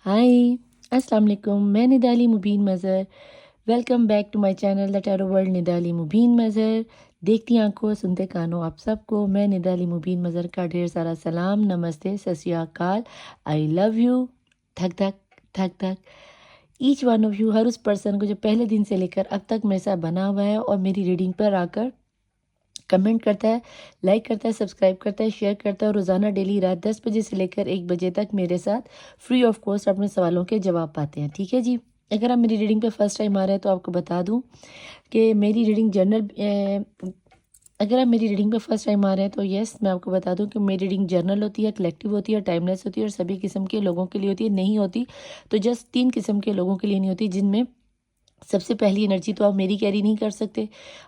High السلام علیکم، میں ندالی مبین مظہر۔ Welcome back to my channel the tarot world ندالی مبین مظہر۔ دیکھتی آنکھوں سنتے کانوں آپ سب کو میں ندالی مبین مظہر کا ڈھیر سارا سلام، نمستے، ست سری اکال، آئی لو یو، دھک دھک دھک دھک ایچ ون آف یو، ہر اس پرسن کو جو پہلے دن سے لے کر اب تک میرے ساتھ بنا ہوا ہے اور میری ریڈنگ پر آ کر کمنٹ کرتا ہے، لائک کرتا ہے، سبسکرائب کرتا ہے، شیئر کرتا ہے اور روزانہ ڈیلی رات 10 بجے سے لے کر 1 بجے تک میرے ساتھ فری آف کاسٹ اپنے سوالوں کے جواب پاتے ہیں۔ ٹھیک ہے جی، اگر آپ میری ریڈنگ پہ فرسٹ ٹائم آ رہے ہیں تو آپ کو بتا دوں کہ میری ریڈنگ اگر آپ میری ریڈنگ پہ فرسٹ ٹائم آ رہے ہیں تو یس، میں آپ کو بتا دوں کہ میری ریڈنگ جرنل ہوتی ہے، کلیکٹیو ہوتی ہے، ٹائم لیس ہوتی ہے اور سبھی قسم کے لوگوں کے لیے ہوتی ہے۔ نہیں ہوتی تو جسٹ 3 قسم کے لوگوں کے لیے نہیں ہوتی، جن میں سب سے پہلی انرجی تو آپ میری کیری نہیں کر سکتے۔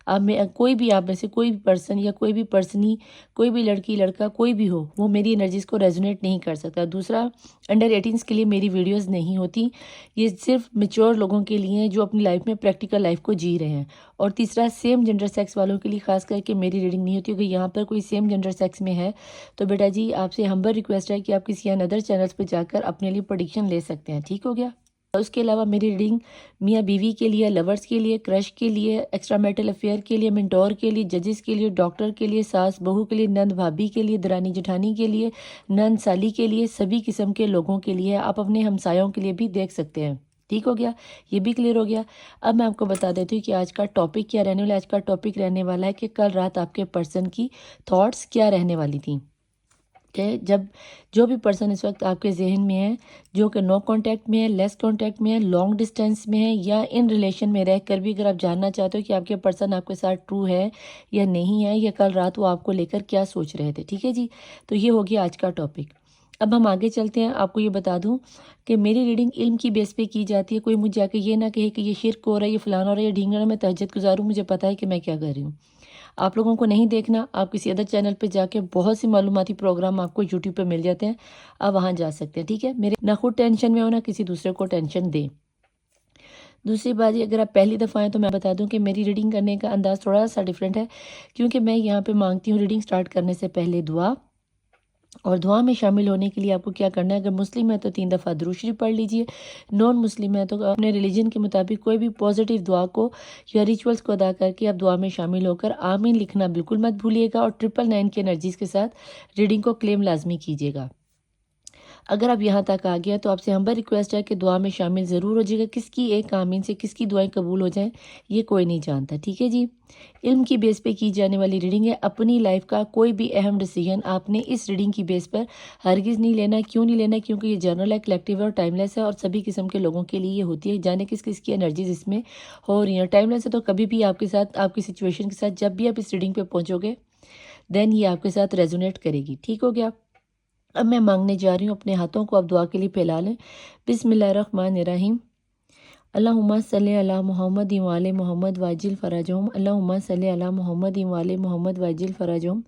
آپ میں کوئی بھی، آپ میں سے کوئی بھی پرسن یا کوئی بھی پرسنی، کوئی بھی لڑکی لڑکا کوئی بھی ہو، وہ میری انرجیز کو ریزونیٹ نہیں کر سکتا۔ دوسرا، انڈر 18 کے لیے میری ویڈیوز نہیں ہوتی، یہ صرف میچور لوگوں کے لیے ہیں جو اپنی لائف میں پریکٹیکل لائف کو جی رہے ہیں۔ اور تیسرا، سیم جنڈر سیکس والوں کے لیے خاص کر کے میری ریڈنگ نہیں ہوتی، کیونکہ یہاں پر کوئی سیم جنڈر سیکس میں ہے تو بیٹا جی آپ سے ہمبل ریکویسٹ ہے کہ آپ کسی اندر چینلز پہ جا کر اپنے لیے پریڈکشن لے سکتے ہیں۔ ٹھیک ہو گیا؟ اس کے علاوہ میری ریڈنگ میاں بیوی کے لیے، لورز کے لیے، کرش کے لیے، ایکسٹرا میٹل افیئر کے لیے، منٹور کے لیے، ججز کے لیے، ڈاکٹر کے لیے، ساس بہو کے لیے، نند بھابھی کے لیے، درانی جٹھانی کے لیے، نند سالی کے لیے، سبھی قسم کے لوگوں کے لیے، آپ اپنے ہمسایوں کے لیے بھی دیکھ سکتے ہیں۔ ٹھیک ہو گیا؟ یہ بھی کلیئر ہو گیا۔ اب میں آپ کو بتا دیتی ہوں کہ آج کا ٹاپک کیا رہنے والا ہے۔ آج کا ٹاپک رہنے والا ہے کہ کل رات آپ کے پرسن کی تھاٹس کیا رہنے والی تھیں۔ کہ جب جو بھی پرسن اس وقت آپ کے ذہن میں ہے، جو کہ نو کانٹیکٹ میں ہے، لیس کانٹیکٹ میں ہے، لانگ ڈسٹینس میں ہے یا ان ریلیشن میں رہ کر بھی، اگر آپ جاننا چاہتے ہو کہ آپ کے پرسن آپ کے ساتھ ٹرو ہے یا نہیں ہے، یا کل رات وہ آپ کو لے کر کیا سوچ رہے تھے۔ ٹھیک ہے جی، تو یہ ہوگی آج کا ٹاپک۔ اب ہم آگے چلتے ہیں۔ آپ کو یہ بتا دوں کہ میری ریڈنگ علم کی بیس پہ کی جاتی ہے۔ کوئی مجھے جا کے یہ نہ کہے کہ یہ شرک ہو رہا ہے، یہ فلانا ہو رہا ہے، یہ ڈھینگنا، میں تہجد گزاروں، مجھے پتہ ہے کہ میں کیا کر رہی ہوں۔ آپ لوگوں کو نہیں دیکھنا، آپ کسی ادر چینل پہ جا کے بہت سی معلوماتی پروگرام آپ کو یوٹیوب پہ مل جاتے ہیں، آپ وہاں جا سکتے ہیں۔ ٹھیک ہے، میرے نہ خود ٹینشن میں ہو نہ کسی دوسرے کو ٹینشن دیں۔ دوسری بات یہ، اگر آپ پہلی دفعہ ہیں تو میں بتا دوں کہ میری ریڈنگ کرنے کا انداز تھوڑا سا ڈیفرنٹ ہے، کیونکہ میں یہاں پہ مانگتی ہوں ریڈنگ سٹارٹ کرنے سے پہلے دعا، اور دعا میں شامل ہونے کے لیے آپ کو کیا کرنا ہے، اگر مسلم ہے تو 3 دفعہ درود شریف پڑھ لیجئے، نان مسلم ہے تو اپنے ریلیجن کے مطابق کوئی بھی پازیٹیو دعا کو یا ریچولز کو ادا کر کے آپ دعا میں شامل ہو کر آمین لکھنا بالکل مت بھولیے گا، اور 999 کی انرجیز کے ساتھ ریڈنگ کو کلیم لازمی کیجیے گا۔ اگر آپ یہاں تک آ گیا تو آپ سے ہمبل ریکویسٹ ہے کہ دعا میں شامل ضرور ہو جائے گا۔ کس کی ایک آمین سے کس کی دعائیں قبول ہو جائیں یہ کوئی نہیں جانتا۔ ٹھیک ہے جی، علم کی بیس پہ کی جانے والی ریڈنگ ہے۔ اپنی لائف کا کوئی بھی اہم ڈیسیژن آپ نے اس ریڈنگ کی بیس پر ہرگز نہیں لینا۔ کیوں نہیں لینا؟ کیونکہ یہ جنرل ہے، کلیکٹیو ہے اور ٹائم لیس ہے، اور سبھی قسم کے لوگوں کے لیے یہ ہوتی ہے۔ جانے کس کس کی انرجیز اس میں ہو رہی ہیں۔ ٹائم لیس ہے تو کبھی بھی آپ کے ساتھ، آپ کی سچویشن کے ساتھ جب بھی آپ اس ریڈنگ پہ پہنچو گے دین یہ آپ کے ساتھ ریزونیٹ کرے گی۔ ٹھیک ہو گیا؟ اب میں مانگنے جا رہی ہوں، اپنے ہاتھوں کو آپ دعا کے لیے پھیلا لیں۔ بسم اللہ الرحمن الرحیم۔ اللہم صلی علی محمد وآل محمد واجل فرجہم۔ اللہم صلی علی محمد وآل محمد واجل فرجہم۔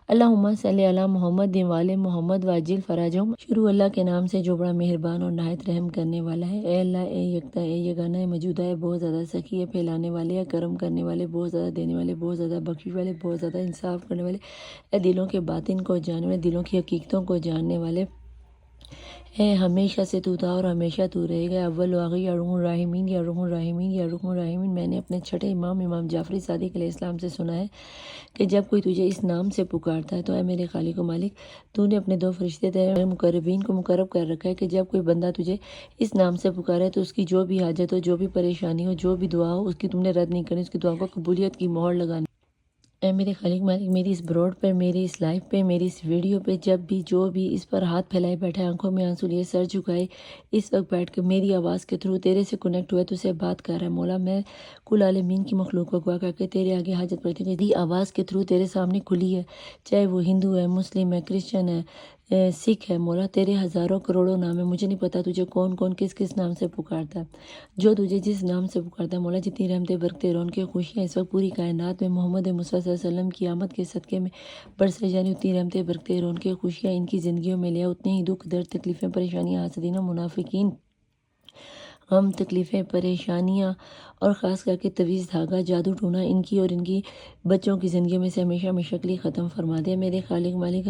اللہم صلی علی محمد وآل محمد واجل فرجہم۔ شروع اللہ کے نام سے جو بڑا مہربان اور نہایت رحم کرنے والا ہے۔ اے اللہ، اے یکتا، اے یگانہ، اے موجودہ، اے بہت زیادہ سخی، اے پھیلانے والے، اے کرم کرنے والے، بہت زیادہ دینے والے، بہت زیادہ بخشش والے، بہت زیادہ انصاف کرنے والے، اے دلوں کے باطن کو جاننے والے، دلوں کی حقیقتوں کو جاننے والے، اے ہمیشہ سے تو تھا اور ہمیشہ تو رہے گا، اول و آخر، یا ارحم الراحمین، یا ارحم الراحمین، یا ارحم الراحمین۔ میں نے اپنے چھٹے امام جعفری صادق علیہ السلام سے سنا ہے کہ جب کوئی تجھے اس نام سے پکارتا ہے تو اے میرے خالق و مالک، تو نے اپنے 2 فرشتے تیرے مقربین کو مقرب کر رکھا ہے کہ جب کوئی بندہ تجھے اس نام سے پکارے تو اس کی جو بھی حاجت ہو، جو بھی پریشانی ہو، جو بھی دعا ہو، اس کی تم نے رد نہیں کرنی، اس کی دعا کو قبولیت کی مہر لگانی۔ اے میرے خالق مالک، میری اس بروڈ پہ، میری اس لائف پہ، میری اس ویڈیو پہ، جب بھی جو بھی اس پر ہاتھ پھیلائے بیٹھا ہے، آنکھوں میں آنسو لیے، سر جھکائے، اس وقت بیٹھ کے میری آواز کے تھرو تیرے سے کنیکٹ ہوا ہے، تجھ سے بات کر رہا ہے مولا، میں کل عالمین کی مخلوق کو گواہ کر کے تیرے آگے حاجت پڑتی ہوں، دی آواز کے تھرو تیرے سامنے کھلی ہے، چاہے وہ ہندو ہے، مسلم ہے، کرسچن ہے، سکھ ہے، مولا تیرے ہزاروں کروڑوں نام ہے، مجھے نہیں پتا تجھے کون کون کس کس نام سے پکارتا ہے، جو تجھے جس نام سے پکارتا ہے مولا، جتنی رحمتیں برکتیں رونقیں خوشیاں اس وقت پوری کائنات میں محمد مصطفیٰ صلی اللہ علیہ وسلم کی آمد کے صدقے میں برسے جانی، اتنی رحمتیں برکتیں رونقیں خوشیاں ان کی زندگیوں میں لے، اتنے ہی دکھ درد تکلیفیں پریشانیاں حاسدین و منافقین، غم تکلیفیں پریشانیاں اور خاص کر کے طویز دھاگا، جادو ٹونا ان کی اور ان کی بچوں کی زندگیوں میں سے ہمیشہ ہمیشہ کے لیے ختم فرما دے۔ میرے خالق مالک،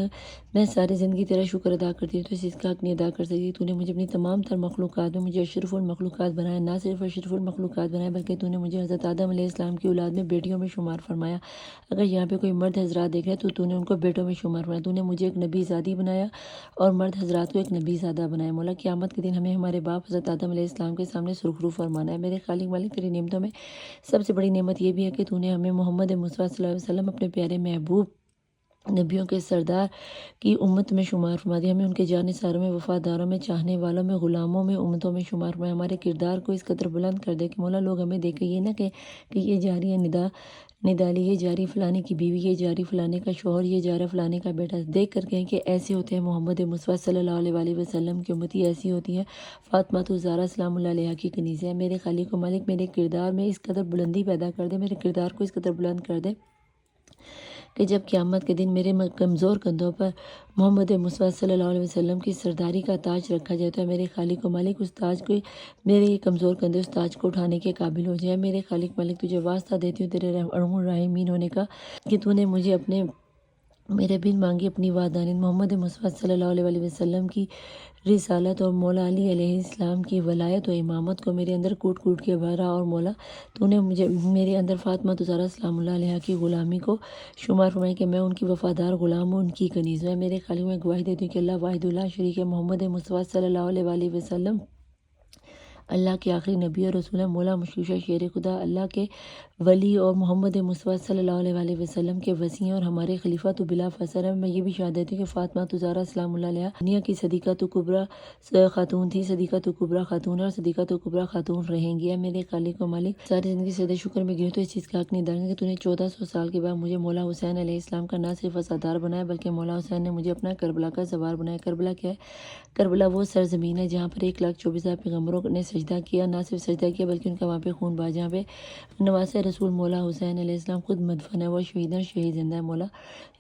میں ساری زندگی تیرا شکر ادا کرتی ہوں، تو اس کا حق نہیں ادا کر سکتی۔ تو نے مجھے اپنی تمام تر مخلوقات میں مجھے اشرف المخلوقات بنایا، نہ صرف اشرف المخلوقات بنایا بلکہ تو نے مجھے حضرت آدم علیہ السلام کی اولاد میں بیٹیوں میں شمار فرمایا۔ اگر یہاں پہ کوئی مرد حضرات دیکھ رہے ہیں تو نے ان کو بیٹوں میں شمار فرمایا۔ تو نے مجھے ایک نبی زادی بنایا اور مرد حضرات کو ایک نبی زادہ بنایا۔ مولا قیامت کے دن ہمیں ہمارے باپ حضرت آدم علیہ السلام کے سامنے سرخرو فرمانا ہے۔ میرے خالق مالک، تیری نعمتوں میں سب سے بڑی نعمت یہ بھی ہے کہ تو نے ہمیں محمد مصطفیٰ صلی اللہ علیہ وسلم اپنے پیارے محبوب نبیوں کے سردار کی امت میں شمار فرما دیا۔ ہمیں ان کے جانثاروں میں، وفاداروں میں، چاہنے والوں میں، غلاموں میں، امتوں میں شمار فرمایا۔ ہمارے کردار کو اس قدر بلند کر دے کہ مولا لوگ ہمیں دیکھیں، یہ نہ کہ یہ جاری ہے ندالی، یہ جاری فلانے کی بیوی، یہ جاری فلانے کا شوہر، یہ جاری فلانے کا بیٹا، دیکھ کر کہیں کہ ایسے ہوتے ہیں محمد مصطفیٰ صلی اللہ علیہ وآلہ وسلم کی امتی، ایسی ہوتی ہے فاطمہ الزہرا سلام اللہ علیہا کی کنیزیں۔ میرے خالق و مالک، میرے کردار میں اس قدر بلندی پیدا کر دے، میرے کردار کو اس قدر بلند کر دے کہ جب قیامت کے دن میرے کمزور کندھوں پر محمد مصطفیٰ صلی اللہ علیہ وسلم کی سرداری کا تاج رکھا جاتا ہے، میرے خالق و مالک اس تاج کو، میرے یہ کمزور کندھے اس تاج کو اٹھانے کے قابل ہو جائے۔ میرے خالق مالک، تجھے واسطہ دیتی ہوں تیرے ارحم الراحمین ہونے کا کہ تو نے مجھے اپنے میرے بن مانگی اپنی وعدانیت محمد مصطفیٰ صلی اللہ علیہ وآلہ وسلم کی رسالت اور مولا علی علیہ السلام کی ولایت و امامت کو میرے اندر کوٹ کوٹ کے بھرا، اور مولا تو نے مجھے میرے اندر فاطمہ الزہرا سلام اللہ علیہا کی غلامی کو شمار فرمایا کہ میں ان کی وفادار غلام ہوں، ان کی کنیز ہوں۔ میرے خالق، میں گواہی دیتی ہوں کہ اللہ واحد اللہ شریک ہے، محمد مصطفیٰ صلی اللہ علیہ وآلہ وسلم اللہ کے آخری نبی اور رسول ہے، مولا مشکوشہ شیر خدا، اللہ کے ولی اور محمد مصطفیٰ صلی اللہ علیہ وآلہ وسلم کے وسیع ہیں اور ہمارے خلیفہ تو بلا فصل ہے۔ میں یہ بھی شہادت دیتی ہوں کہ فاطمہ الزہرا سلام اللہ علیہا دنیا کی صدیقہ تو کبریٰ خاتون تھی، صدیقہ تو کبریٰ خاتون ہے اور صدیقہ تو کبریٰ خاتون رہیں گی۔ میرے خالق و مالک، ساری زندگی سے شکر میں گری تو اس چیز کا حق نہیں ادا کہ تو نے 1400 سال کے بعد مجھے مولا حسین علیہ السلام کا نہ صرف وفادار بنایا بلکہ مولا حسین نے مجھے اپنا کربلا کا سوار بنایا۔ کربلا کیا ہے؟ کربلا وہ سرزمین ہے جہاں پر 1,24,000 پیغمبروں نے سجدہ کیا، نہ صرف سجدہ کیا بلکہ ان کا وہاں پہ خون بہا، جہاں پہ نواسہ رسول مولا حسین علیہ السلام خود مدفن ہے، وہ شہید ہیں، شہید زندہ ہے۔ مولا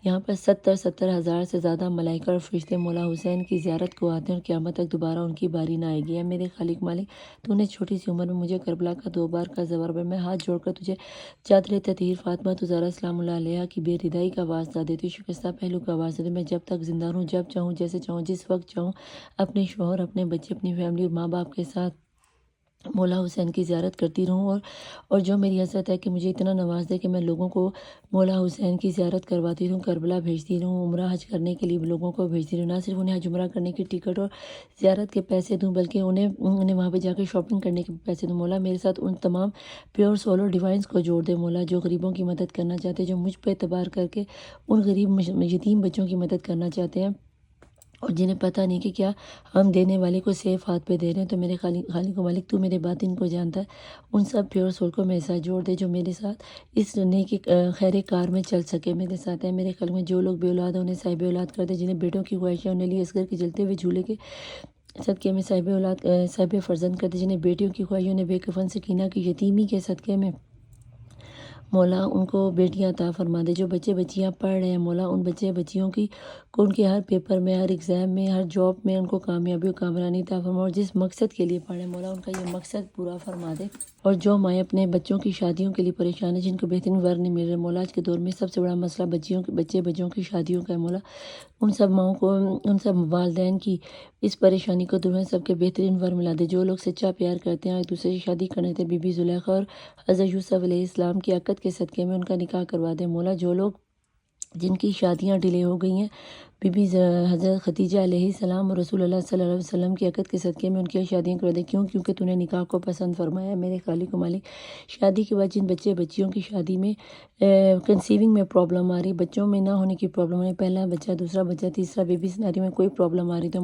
یہاں پر 70,000 سے زیادہ ملائکہ اور فرشتے مولا حسین کی زیارت کو آتے ہیں اور قیامت تک دوبارہ ان کی باری نہ آئے گی۔ ہے میرے خالق مالک، تو نے چھوٹی سی عمر میں مجھے کربلا کا 2 بار کا زوار بنا۔ میں ہاتھ جوڑ کر تجھے چادر تطہیر فاطمہ الزہرا سلام اللہ علیہا کی بے ردائی کا واسطہ دیتی ہوں، شکستہ پہلو کا واسطہ دیتی ہوں۔ میں جب تک زندہ رہوں، جب چاہوں، جیسے چاہوں، جس وقت چاہوں، اپنے شوہر، اپنے بچے، اپنی فیملی اور ماں باپ کے ساتھ مولا حسین کی زیارت کرتی رہوں، اور جو میری حسرت ہے کہ مجھے اتنا نواز دے کہ میں لوگوں کو مولا حسین کی زیارت کرواتی رہوں، کربلا بھیجتی رہوں، عمرہ حج کرنے کے لیے لوگوں کو بھیجتی رہوں، نہ صرف انہیں حج عمرہ کرنے کی ٹکٹ اور زیارت کے پیسے دوں بلکہ انہیں وہاں پہ جا کے شاپنگ کرنے کے پیسے دوں۔ مولا میرے ساتھ ان تمام پیور سول اور ڈیوائنس کو جوڑ دے مولا، جو غریبوں کی مدد کرنا چاہتے ہیں، جو مجھ پہ اعتبار کر کے ان غریب یتیم بچوں کی مدد کرنا چاہتے ہیں اور جنہیں پتہ نہیں کہ کیا ہم دینے والے کو سیف ہاتھ پہ دے رہے ہیں۔ تو میرے خالق و مالک، تو میرے باطن کو جانتا ہے، ان سب پیور سول کو میرے ساتھ جوڑ دے جو میرے ساتھ اس نیکی خیر کار میں چل سکے، میرے ساتھ ہے۔ میرے خالق میں جو لوگ بے اولاد ہیں انہیں صاحب اولاد کر دے، جنہیں بیٹوں کی خواہش ہے انہیں لیے اصغر کے جلتے ہوئے جھولے کے صدقے میں صاحب فرزند کر دے، جنہیں بیٹیوں کی خواہش ہے انہیں بے کفن سکینہ کی یتیمی کے صدقے میں مولا ان کو بیٹیاں عطا فرما دے۔ جو بچے بچیاں پڑھ رہے ہیں مولا، ان بچے بچیوں کی کو ان کے ہر پیپر میں، ہر ایگزام میں، ہر جاب میں ان کو کامیابی و کامرانی عطا فرما، اور جس مقصد کے لیے پڑھ رہے ہیں مولا ان کا یہ مقصد پورا فرما دے۔ اور جو مائیں اپنے بچوں کی شادیوں کے لیے پریشان ہیں، جن کو بہترین ور نہیں مل رہے مولا، آج کے دور میں سب سے بڑا مسئلہ بچوں کی شادیوں کا ہے مولا، ان سب ماؤں کو، ان سب والدین کی اس پریشانی کو دور سب کے بہترین ور ملا دے۔ جو لوگ سچا پیار کرتے ہیں، ایک دوسرے سے شادی کرنے تھے، بی بی زلیخا اور حضرت یوسف علیہ السلام کی عقد کے صدقے میں ان کا نکاح کروا دے مولا۔ جو لوگ جن کی شادیاں ڈیلے ہو گئی ہیں، بی بی حضرت خدیجہ علیہ السلام اور رسول اللہ صلی اللہ علیہ وسلم کی عقد کے صدقے میں ان کی شادیاں کروا دے، کیونکہ تو نے نکاح کو پسند فرمایا ہے۔ میرے خالق و مالک، شادی کے بعد جن بچیوں کی شادی میں کنسیونگ میں پرابلم آ رہی، بچوں میں نہ ہونے کی پرابلم آ رہی، پہلا بچہ، دوسرا بچہ، تیسرا بیبی سناری میں کوئی پرابلم آ رہی، تو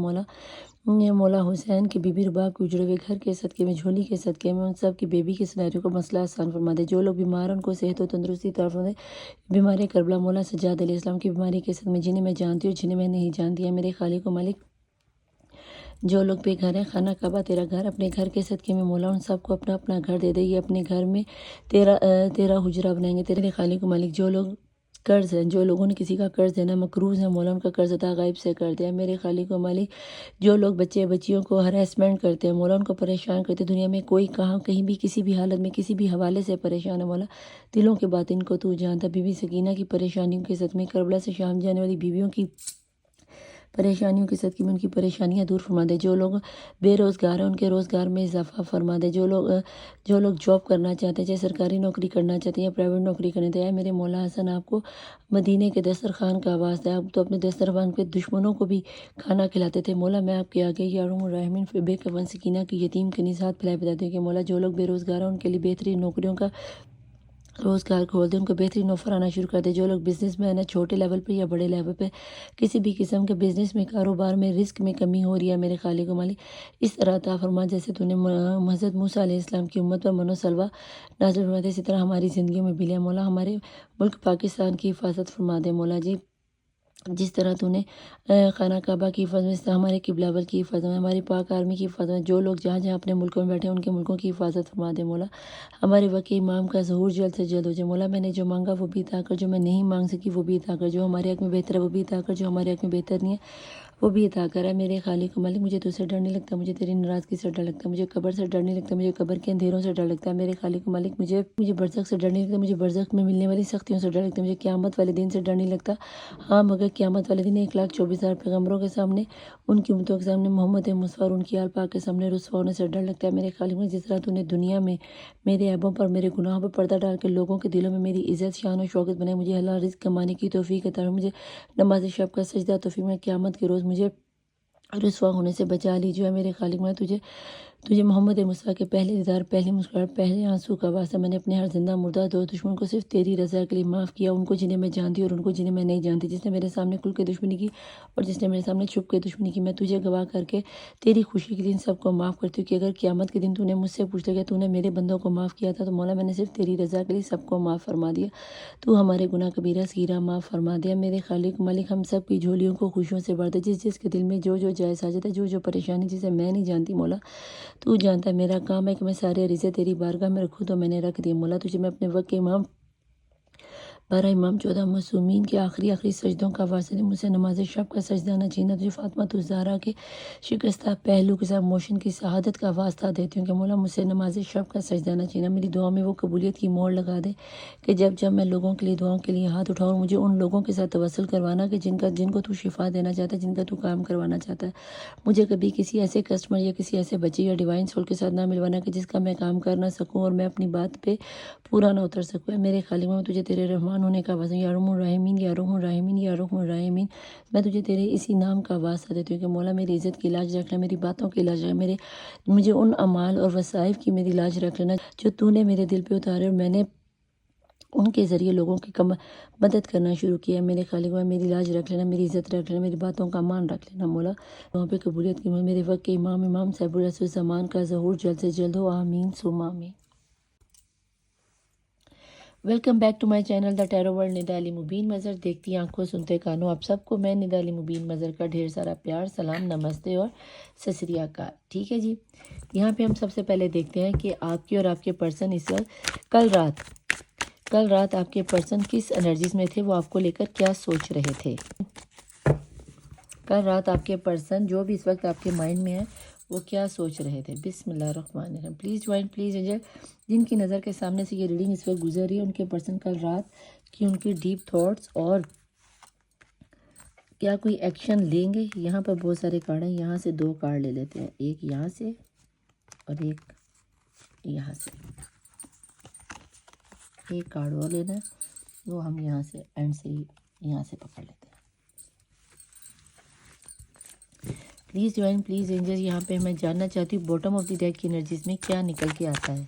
مولا حسین کی بی بی رباب کے اجڑے ہوئے گھر کے صدقے میں، جھولی کے صدقے میں ان سب کی بیبی کے سناریوں کو مسئلہ آسان فرما دے۔ جو لوگ بیمار ہیں ان کو صحت و تندرستی عطا فرما دے۔ بیماری کربلا مولا سجاد علیہ السلام کی بیماری کے صدقے میں، جنہیں میں جانتی ہوں جنہیں میں نہیں جانتی ہے، میرے خالق و مالک، جو لوگ بے گھر ہیں، خانہ کعبہ تیرا گھر، اپنے گھر کے صدقے میں مولا ان سب کو اپنا اپنا گھر دے دے، یہ اپنے گھر میں تیرا حجرہ بنائیں گے۔ تیرے خالق و مالک، جو لوگ قرض ہیں، جو لوگوں نے کسی کا قرض دینا مقروض ہیں، مولا ان کا قرض عطا غائب سے کر دیا میرے خالق و مالک۔ جو لوگ بچے بچیوں کو ہراسمنٹ کرتے ہیں مولا، ان کو پریشان کرتے ہیں، دنیا میں کوئی کہاں کہیں بھی کسی بھی حالت میں کسی بھی حوالے سے پریشان ہے مولا، دلوں کے باطن کو تو جانتا۔ بی بی سکینہ کی پریشانیوں کے صدمے، کربلا سے شام جانے والی بیویوں کی پریشانیوں کے صدقے میں ان کی پریشانیاں دور فرما دے۔ جو لوگ بے روزگار ہیں ان کے روزگار میں اضافہ فرما دے۔ جو لوگ جاب کرنا چاہتے ہیں، چاہے سرکاری نوکری کرنا چاہتے ہیں یا پرائیویٹ نوکری کرنا چاہتے ہیں، میرے مولا حسن آپ کو مدینے کے دسترخوان کا واسطہ ہے، آپ تو اپنے دسترخوان پہ دشمنوں کو بھی کھانا کھلاتے تھے مولا۔ میں آپ کے آگے یا ارحم الراحمین بے کفن سکینہ کی یتیم کے نسات پھیلائے بتاتے ہیں کہ مولا جو لوگ بے روزگار ہیں ان کے لیے بہترین نوکریوں کا روزگار کھول دے، ان کو بہترین آفر آنا شروع کر دے۔ جو لوگ بزنس میں ہے نا، چھوٹے لیول پہ یا بڑے لیول پہ کسی بھی قسم کے بزنس میں، کاروبار میں رزق میں کمی ہو رہی ہے میرے خالق و مالک، اس طرح عطا فرما جیسے تو نے حضرت موسیٰ علیہ السلام کی امت پر من و سلوہ نازل فرما دے، اسی طرح ہماری زندگیوں میں بھی لے مولا۔ ہمارے ملک پاکستان کی حفاظت فرما دے مولا جی، جس طرح تو نے خانہ کعبہ کی حفاظت میں، اس طرح ہمارے قبلہ ول کی حفاظت میں، ہماری پاک آرمی کی حفاظت میں، جو لوگ جہاں جہاں اپنے ملکوں میں بیٹھے ہیں ان کے ملکوں کی حفاظت فرما دے مولا۔ ہمارے وقت امام کا ظہور جلد سے جلد ہو جائے مولا۔ میں نے جو مانگا وہ بھی عطا کر، جو میں نہیں مانگ سکی وہ بھی عطا کر، جو ہمارے حق میں بہتر ہے وہ بھی عطا کر، جو ہمارے حق میں بہتر نہیں ہے وہ بھی عطا کرا میرے خالق و مالک۔ مجھے تو سے ڈر نہیں لگتا، مجھے تیری ناراضگی سے ڈر لگتا ہے، مجھے قبر سے ڈر نہیں لگتا، مجھے قبر کے اندھیروں سے ڈر لگتا ہے میرے خالق و مالک۔ مجھے برزخ سے ڈر نہیں لگتا، مجھے برزخ میں ملنے والی سختیوں سے ڈر لگتا ہے، مجھے قیامت والے دن سے ڈر نہیں لگتا۔ ہاں مگر قیامت والے دن 1,24,000 پیغمبروں کے سامنے، ان کی امتوں کے سامنے، محمد مصطفیٰ اور ان کی آل پاک کے سامنے رسوا ہونے سے ڈر لگتا ہے میرے خالق میں۔ جس طرح تو نے دنیا میں میرے عیبوں پر، میرے گناہوں پر پردہ ڈال کے لوگوں کے دلوں میں میری عزت شان و شوکت بنائے، مجھے حلال رزق کمانے کی توفیق عطا، مجھے نماز شب کا سجدہ توفیق میں، قیامت کے روز مجھے رسوا ہونے سے بچا لی جو ہے میرے خالق میں۔ تجھے محمد مصطفیٰ کے پہلے دیدار، پہلی مسکراہٹ، پہلے آنسو کا واسطہ، میں نے اپنے ہر زندہ مردہ دو دشمن کو صرف تیری رضا کے لیے معاف کیا، ان کو جنہیں میں جانتی اور ان کو جنہیں میں نہیں جانتی، جس نے میرے سامنے کھل کے دشمنی کی اور جس نے میرے سامنے چھپ کے دشمنی کی، میں تجھے گواہ کر کے تیری خوشی کے دن سب کو معاف کرتی ہوں کہ اگر قیامت کے دن تو نے مجھ سے پوچھ لیا کہ تو نے میرے بندوں کو معاف کیا تھا تو مولا میں نے صرف تیری رضا کے لیے سب کو معاف فرما دیا، تو ہمارے گناہ کبیرہ صغیرہ معاف فرما دیا میرے خالق مالک۔ ہم سب کی جھولیوں کو خوشیوں سے بھر دے، جس کے دل میں جو جائز حاجت ہے، جو پریشانی جسے میں نہیں جانتی مولا تو جانتا ہے۔ میرا کام ہے کہ میں سارے عریضے تیری بارگاہ میں رکھوں تو میں نے رکھ دی مولا۔ تجھے میں اپنے وقت کے امام 12 امام 14 معصومین کے آخری سجدوں کا واسطہ دے، مجھ سے نماز شب کا سجدہ نہ چھینا، تجھے فاطمہ الزہرا کے شکستہ پہلو کے ساتھ موشن کی شہادت کا واسطہ دیتی ہوں کہ مولا مجھ سے نماز شب کا سجدہ نہ چھینا، میری دعا میں وہ قبولیت کی مہر لگا دے کہ جب میں لوگوں کے لیے دعاؤں کے لیے ہاتھ اٹھاؤں اور مجھے ان لوگوں کے ساتھ توسل کروانا کہ جن کو تو شفا دینا چاہتا ہے، جن کا تو کام کروانا چاہتا ہے، مجھے کبھی کسی ایسے کسٹمر یا کسی ایسے بچے یا ڈیوائن سول کے ساتھ نہ ملوانا کہ جس کا میں کام کر نہ سکوں اور میں اپنی بات پہ پورا نہ اتر سکوں۔ میرے خالق میں تجھے تیرے رحمان ہونے کا واسطہ، یا ارحم الراحمین، یا ارحم الراحمین، یا ارحم الراحمین، میں تجھے تیرے اسی نام کا واسطہ دیتی ہوں کہ مولا میری عزت کی لاج رکھ لے، میری باتوں کی لاج رکھ، مجھے ان اعمال اور وظائف کی میری لاج رکھ لینا جو تو نے میرے دل پہ اتارے اور میں نے ان کے ذریعے لوگوں کی مدد کرنا شروع کیا میرے خالق میں، میری لاج رکھ لینا، میری عزت رکھ لینا، میری باتوں کا مان رکھ لینا مولا۔ وہاں پہ قبولیت کی میرے وقت کے امام صاحب الرسول زمان کا ظہور جلد سے جلد ہو، آمین ثم آمین۔ Welcome back to my channel the tarot world Nida Ali Mubeen Mazhar, دیکھتی آنکھوں سنتے کانوں آپ سب کو میں ندا علی مبین مظہر کا ڈھیر سارا پیار، سلام، نمستے اور ست سری اکال۔ ٹھیک ہے جی، یہاں پہ ہم سب سے پہلے دیکھتے ہیں کہ آپ کی اور آپ کے پرسن اس وقت کل رات آپ کے پرسن کس انرجیز میں تھے، وہ آپ کو لے کر کیا سوچ رہے تھے۔ کل رات آپ کے پرسن جو بھی اس وقت آپ کے مائنڈ میں ہے وہ کیا سوچ رہے تھے۔ بسم اللہ الرحمن الرحیم۔ پلیز جوائن، پلیز انجل، جن کی نظر کے سامنے سے یہ ریڈنگ اس وقت گزر رہی ہے ان کے پرسن کل رات کی ان کی ڈیپ تھاٹس اور کیا کوئی ایکشن لیں گے۔ یہاں پر بہت سارے کارڈ ہیں، یہاں سے 2 کارڈ لے لیتے ہیں، ایک یہاں سے اور ایک یہاں سے، ایک کارڈ اور لینا ہے وہ ہم یہاں سے اینڈ سے یہاں سے پکڑ لیتے ہیں۔ پلیز جوائن، پلیز انجل، یہاں پہ میں جاننا چاہتی ہوں باٹم آف دی ڈیک کی انرجیز میں کیا نکل کے آتا ہے۔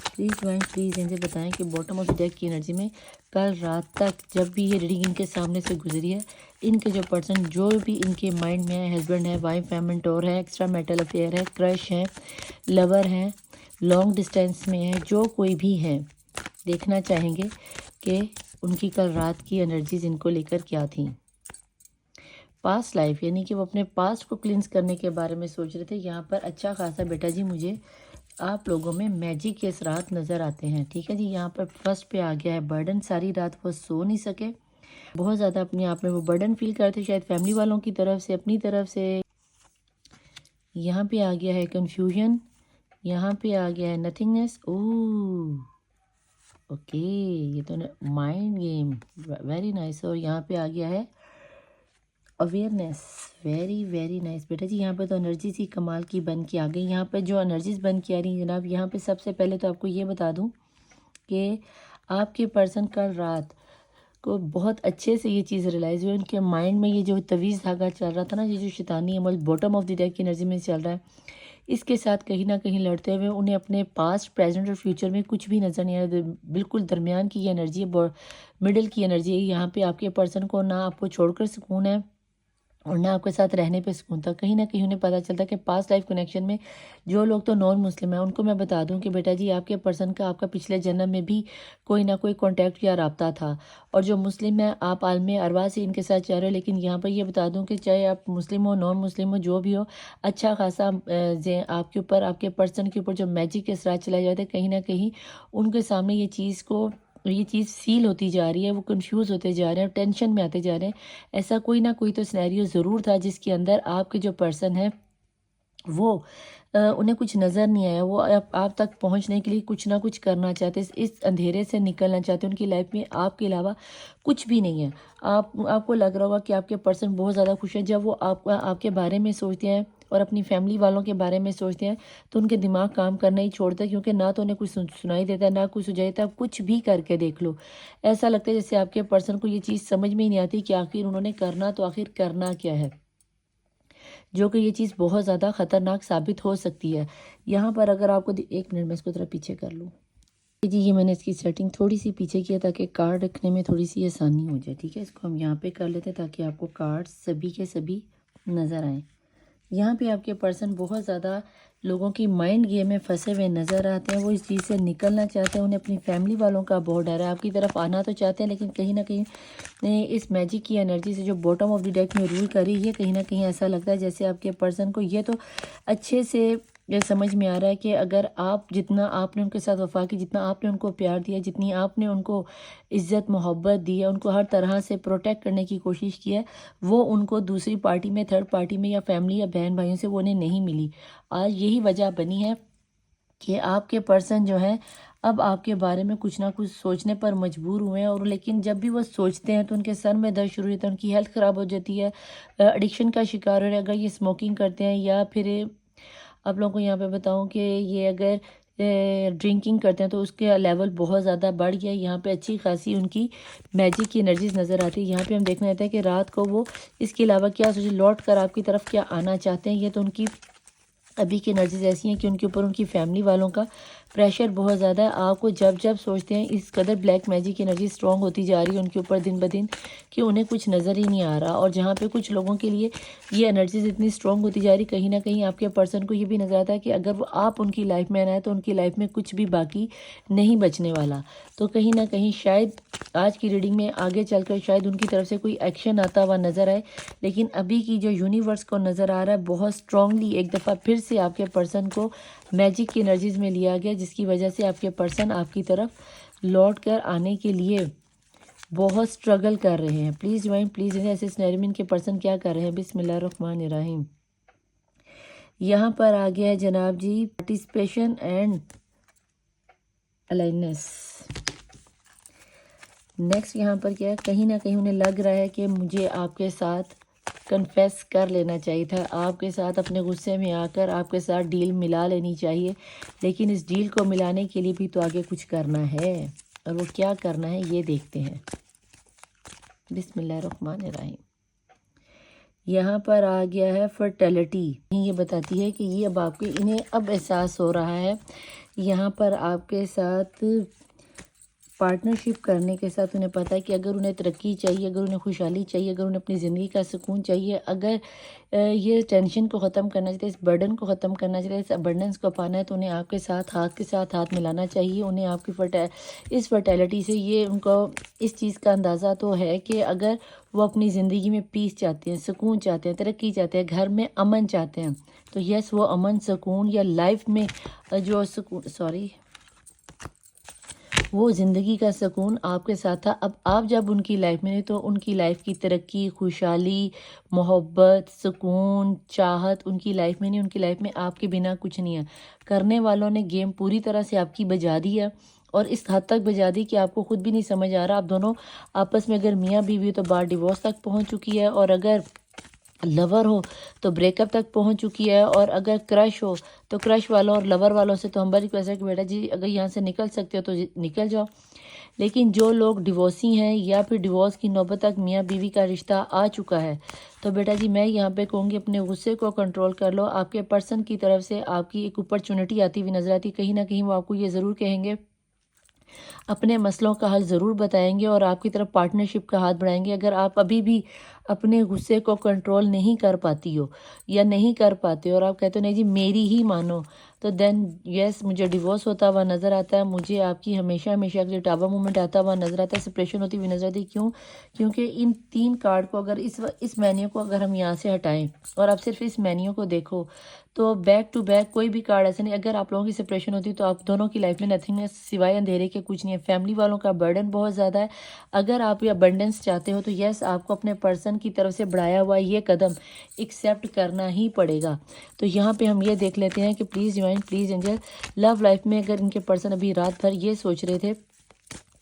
پلیز جوائن، پلیز انجل، بتائیں کہ باٹم آف دی ڈیک کی انرجی میں کل رات تک جب بھی یہ ریڈنگ ان کے سامنے سے گزری ہے، ان کے جو پرسن جو بھی ان کے مائنڈ میں ہے، ہسبینڈ ہے، وائف ہے، مینٹور ہے، ایکسٹرا میٹل افیئر ہے، کرش ہے، لور ہے، لانگ ڈسٹینس میں ہے، جو کوئی بھی ہے، دیکھنا چاہیں گے کہ ان کی کل رات کی انرجیز ان کو لے کر کیا تھیں۔ پاسٹ لائف یعنی کہ وہ اپنے پاسٹ کو کلینز کرنے کے بارے میں سوچ رہے تھے۔ یہاں پر اچھا خاصا بیٹا جی مجھے آپ لوگوں میں میجک کے اثرات نظر آتے ہیں۔ ٹھیک ہے جی، یہاں پر فرسٹ پہ آ گیا ہے برڈن، ساری رات وہ سو نہیں سکے، بہت زیادہ اپنے آپ میں وہ برڈن فیل کرتے، شاید فیملی والوں کی طرف سے، اپنی طرف سے. یہاں پہ آ گیا ہے کنفیوژن، یہاں پہ آ گیا ہے نتھنگنیس. اوکے، یہ تو مائنڈ گیم، ویری نائس. اور یہاں پہ آ گیا ہے اویئرنیس، ویری ویری نائس بیٹا جی. یہاں پہ تو انرجیز ہی کمال کی بن کے آ گئی. یہاں پہ جو انرجیز بن کے آ رہی ہیں جناب، یہاں پہ سب سے پہلے تو آپ کو یہ بتا دوں کہ آپ کے پرسن کل رات کو بہت اچھے سے یہ چیز ریلائز ہوئی. ان کے مائنڈ میں یہ جو طویز دھاگا چل رہا تھا نا، یہ جو شیطانی عمل باٹم آف دی ڈیک کی انرجی میں چل رہا ہے، اس کے ساتھ کہیں نہ کہیں لڑتے ہوئے انہیں اپنے پاسٹ، پریزنٹ اور فیوچر میں کچھ بھی نظر نہیں آ رہا. بالکل درمیان کی یہ انرجی ہے، مڈل کی انرجی ہے. یہاں پہ آپ کے پرسن کو نہ آپ کو چھوڑ کر سکون ہے اور نہ آپ کے ساتھ رہنے پہ سکون تھا. کہیں نہ کہیں انہیں پتہ چلتا کہ پاسٹ لائف کنیکشن میں جو لوگ تو نان مسلم ہیں، ان کو میں بتا دوں کہ بیٹا جی آپ کے پرسن کا آپ کا پچھلے جنم میں بھی کوئی نہ کوئی کانٹیکٹ یا رابطہ تھا. اور جو مسلم ہیں، آپ عالم ارواح سے ان کے ساتھ چل رہے ہو. لیکن یہاں پر یہ بتا دوں کہ چاہے آپ مسلم ہو، نان مسلم ہو، جو بھی ہو، اچھا خاصا آپ کے اوپر، آپ کے پرسن کے اوپر جو میجک کے اثرات چلائے جاتے ہیں، کہیں نہ کہیں ان کے سامنے یہ چیز فیل ہوتی جا رہی ہے. وہ کنفیوز ہوتے جا رہے ہیں، ٹینشن میں آتے جا رہے ہیں. ایسا کوئی نہ کوئی تو سینیریو ضرور تھا جس کے اندر آپ کے جو پرسن ہے وہ انہیں کچھ نظر نہیں آیا. وہ آپ تک پہنچنے کے لیے کچھ نہ کچھ کرنا چاہتے، اس اندھیرے سے نکلنا چاہتے. ان کی لائف میں آپ کے علاوہ کچھ بھی نہیں ہے. آپ کو لگ رہا ہوگا کہ آپ کے پرسن بہت زیادہ خوش ہیں. جب وہ آپ کے بارے میں سوچتے ہیں اور اپنی فیملی والوں کے بارے میں سوچتے ہیں تو ان کے دماغ کام کرنا ہی چھوڑتا ہے، کیونکہ نہ تو انہیں کچھ سنائی دیتا ہے، نہ کچھ سجائی دیتا ہے. کچھ بھی کر کے دیکھ لو، ایسا لگتا ہے جیسے آپ کے پرسن کو یہ چیز سمجھ میں ہی نہیں آتی کہ آخر انہوں نے کرنا کیا ہے، جو کہ یہ چیز بہت زیادہ خطرناک ثابت ہو سکتی ہے. یہاں پر اگر آپ کو ایک منٹ میں اس کو ذرا پیچھے کر لوں جی. یہ میں نے اس کی سیٹنگ تھوڑی سی پیچھے کیا تاکہ کارڈ رکھنے میں تھوڑی سی آسانی ہو جائے. ٹھیک ہے، اس کو ہم یہاں پہ کر لیتے ہیں تاکہ آپ کو کارڈ سبھی کے سبھی نظر آئیں. یہاں پہ آپ کے پرسن بہت زیادہ لوگوں کی مائنڈ گیم میں پھنسے ہوئے نظر آتے ہیں. وہ اس چیز سے نکلنا چاہتے ہیں. انہیں اپنی فیملی والوں کا بہت ڈر ہے. آپ کی طرف آنا تو چاہتے ہیں، لیکن کہیں نہ کہیں اس میجک کی انرجی سے جو باٹم آف دی ڈیک میں رول کر رہی ہے، کہیں نہ کہیں ایسا لگتا ہے جیسے آپ کے پرسن کو یہ تو اچھے سے یہ سمجھ میں آ رہا ہے کہ اگر جتنا آپ نے ان کے ساتھ وفا کی، جتنا آپ نے ان کو پیار دیا، جتنی آپ نے ان کو عزت محبت دی ہے، ان کو ہر طرح سے پروٹیکٹ کرنے کی کوشش کی ہے، وہ ان کو دوسری پارٹی میں، تھرڈ پارٹی میں یا فیملی یا بہن بھائیوں سے وہ انہیں نہیں ملی. آج یہی وجہ بنی ہے کہ آپ کے پرسن جو ہیں اب آپ کے بارے میں کچھ نہ کچھ سوچنے پر مجبور ہوئے ہیں. اور لیکن جب بھی وہ سوچتے ہیں تو ان کے سر میں درد شروع ہوتا ہے، ان کی ہیلتھ خراب ہو جاتی ہے، ایڈکشن کا شکار ہو رہے ہیں. اگر یہ اسموکنگ کرتے ہیں یا پھر آپ لوگوں کو یہاں پہ بتاؤں کہ یہ اگر ڈرنکنگ کرتے ہیں تو اس کے لیول بہت زیادہ بڑھ گیا. یہاں پہ اچھی خاصی ان کی میجک کی انرجیز نظر آتی ہے. یہاں پہ ہم دیکھنا چاہتے ہیں کہ رات کو وہ اس کے علاوہ کیا سوچے، لوٹ کر آپ کی طرف کیا آنا چاہتے ہیں. یہ تو ان کی ابھی کی انرجیز ایسی ہیں کہ ان کے اوپر ان کی فیملی والوں کا پریشر بہت زیادہ ہے. آپ کو جب سوچتے ہیں اس قدر بلیک میجک کی انرجی سٹرونگ ہوتی جا رہی ہے ان کے اوپر دن بدن کہ انہیں کچھ نظر ہی نہیں آ رہا. اور جہاں پہ کچھ لوگوں کے لیے یہ انرجیز اتنی سٹرونگ ہوتی جا رہی، کہیں نہ کہیں آپ کے پرسن کو یہ بھی نظر آتا ہے کہ اگر وہ آپ ان کی لائف میں آنا ہے تو ان کی لائف میں کچھ بھی باقی نہیں بچنے والا. تو کہیں نہ کہیں شاید آج کی ریڈنگ میں آگے چل کر شاید ان کی طرف سے کوئی ایکشن آتا ہوا نظر آئے. لیکن ابھی کی جو یونیورس کو نظر آ رہا ہے بہت سٹرونگلی ایک دفعہ پھر سے آپ کے پرسن کو میجک کی انرجیز میں لیا گیا، جس کی وجہ سے آپ کے پرسن آپ کی طرف لوٹ کر آنے کے لیے بہت سٹرگل کر رہے ہیں. پلیز جوائن، پلیز ایسے سنیرمن کے پرسن کیا کر رہے ہیں. بسم اللہ الرحمن الرحیم. یہاں پر آ گیا ہے جناب جی پارٹیسپیشن اینڈ الائنس. نیکسٹ یہاں پر کیا ہے، کہیں نہ کہیں انہیں لگ رہا ہے کہ مجھے آپ کے ساتھ کنفیس کر لینا چاہیے تھا، آپ کے ساتھ اپنے غصے میں آ کر آپ کے ساتھ ڈیل ملا لینی چاہیے. لیکن اس ڈیل کو ملانے کے لیے بھی تو آگے کچھ کرنا ہے، اور وہ کیا کرنا ہے یہ دیکھتے ہیں. بسم اللہ الرحمن الرحیم. یہاں پر آ گیا ہے فرٹیلٹی. یہ بتاتی ہے کہ یہ اب آپ کے انہیں اب احساس ہو رہا ہے یہاں پر آپ کے ساتھ پارٹنرشپ کرنے کے ساتھ انہیں پتہ ہے کہ اگر انہیں ترقی چاہیے، اگر انہیں خوشحالی چاہیے، اگر انہیں اپنی زندگی کا سکون چاہیے، اگر یہ ٹینشن کو ختم کرنا چاہتے ہیں، اس برڈن کو ختم کرنا چاہتے ہیں، اس ابنڈنس کو پانا ہے، تو انہیں آپ کے ساتھ ہاتھ ملانا چاہیے. انہیں آپ کی اس فرٹیلٹی سے یہ ان کو اس چیز کا اندازہ تو ہے کہ اگر وہ اپنی زندگی میں پیس چاہتے ہیں، سکون چاہتے ہیں، ترقی چاہتے ہیں، گھر میں امن چاہتے ہیں، تو یس وہ امن سکون یا لائف میں جو سکون وہ زندگی کا سکون آپ کے ساتھ تھا. اب آپ جب ان کی لائف میں نہیں تو ان کی لائف کی ترقی، خوشحالی، محبت، سکون، چاہت ان کی لائف میں نہیں. ان کی لائف میں آپ کے بنا کچھ نہیں ہے. کرنے والوں نے گیم پوری طرح سے آپ کی بجا دی ہے، اور اس حد تک بجا دی کہ آپ کو خود بھی نہیں سمجھ آ رہا. آپ دونوں آپس میں اگر میاں بیوی تو بات ڈیورس تک پہنچ چکی ہے، اور اگر لور ہو تو بریک اپ تک پہنچ چکی ہے، اور اگر کرش ہو تو کرش والوں اور لور والوں سے تو ہم ریکویسٹ ہے کہ بیٹا جی اگر یہاں سے نکل سکتے ہو تو نکل جاؤ. لیکن جو لوگ ڈیورسی ہیں یا پھر ڈیورس کی نوبت تک میاں بیوی کا رشتہ آ چکا ہے، تو بیٹا جی میں یہاں پہ کہوں گی اپنے غصے کو کنٹرول کر لو. آپ کے پرسن کی طرف سے آپ کی ایک اپرچونٹی آتی ہوئی نظر آتی، کہیں نہ کہیں وہ آپ کو یہ ضرور کہیں گے، اپنے مسئلوں کا حل ضرور بتائیں گے اور آپ کی طرف پارٹنرشپ کا ہاتھ بڑھائیں گے. اگر آپ ابھی بھی اپنے غصے کو کنٹرول نہیں کر پاتی ہو یا نہیں کر پاتے اور آپ کہتے ہو نہیں جی میری ہی مانو، تو دین یس مجھے ڈیورس ہوتا ہوا نظر آتا ہے، مجھے آپ کی ہمیشہ ہمیشہ کے لیے ٹابا مومنٹ آتا ہوا نظر آتا ہے، سپریشن ہوتی ہوئی نظر آتی ہے. کیوں؟ کیونکہ ان 3 کارڈ کو اگر اس مینیو کو اگر ہم یہاں سے ہٹائیں اور آپ صرف اس مینیو کو دیکھو تو بیک ٹو بیک کوئی بھی کارڈ ایسا نہیں. اگر آپ لوگوں کی سپریشن ہوتی تو آپ دونوں کی لائف میں نتھنگنس سوائے اندھیرے کے کچھ نہیں ہے. فیملی والوں کا برڈن بہت زیادہ ہے. اگر آپ یہ ابنڈنس چاہتے ہو تو یس آپ کو اپنے پرسن کی طرف سے بڑھایا ہوا یہ قدم ایکسیپٹ کرنا ہی پڑے گا. تو یہاں پہ ہم یہ دیکھ لیتے ہیں کہ please divine, please angel, love life میں اگر ان کے پرسن ابھی رات بھر یہ سوچ رہے تھے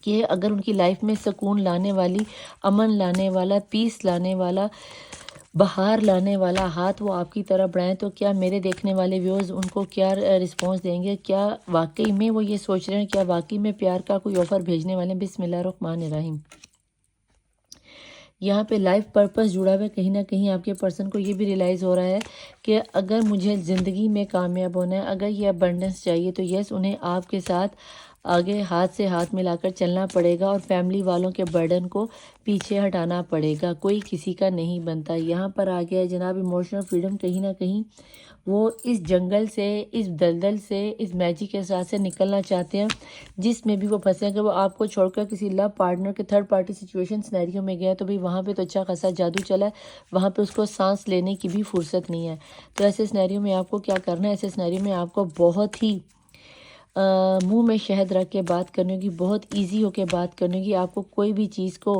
کہ اگر ان کی لائف میں سکون لانے والی، امن لانے والا، پیس لانے والا، بہار لانے والا ہاتھ وہ آپ کی طرف بڑھائیں، تو کیا میرے دیکھنے والے ویورز ان کو کیا رسپانس دیں گے؟ کیا واقعی میں وہ یہ سوچ رہے ہیں؟ کیا واقعی میں پیار کا کوئی آفر بھیجنے والے ہیں؟ بسم اللہ الرحمن الرحیم. یہاں پہ لائف پرپس جڑا ہوا ہے. کہیں نہ کہیں آپ کے پرسن کو یہ بھی ریلائز ہو رہا ہے کہ اگر مجھے زندگی میں کامیاب ہونا ہے، اگر یہ ابنڈنس چاہیے تو یس انہیں آپ کے ساتھ آگے ہاتھ سے ہاتھ ملا کر چلنا پڑے گا اور فیملی والوں کے برڈن کو پیچھے ہٹانا پڑے گا. کوئی کسی کا نہیں بنتا. یہاں پر آ گیا ہے جناب ایموشنل فریڈم. کہیں نہ کہیں وہ اس جنگل سے، اس دلدل سے، اس میجک کے ساتھ سے نکلنا چاہتے ہیں جس میں بھی وہ پھنسے ہیں. کہ وہ آپ کو چھوڑ کر کسی لو پارٹنر کے تھرڈ پارٹی سچویشن سینیریو میں گیا تو بھی وہاں پہ تو اچھا خاصا جادو چلا ہے، وہاں پہ اس کو سانس لینے کی بھی فرصت نہیں ہے. تو ایسے سینیریو میں آپ کو کیا کرنا ہے؟ ایسے سینیریو میں آپ کو بہت ہی منہ میں شہد رکھ کے بات کرنے کی، بہت ایزی ہو کے بات کرنے کی. آپ کو کوئی بھی چیز کو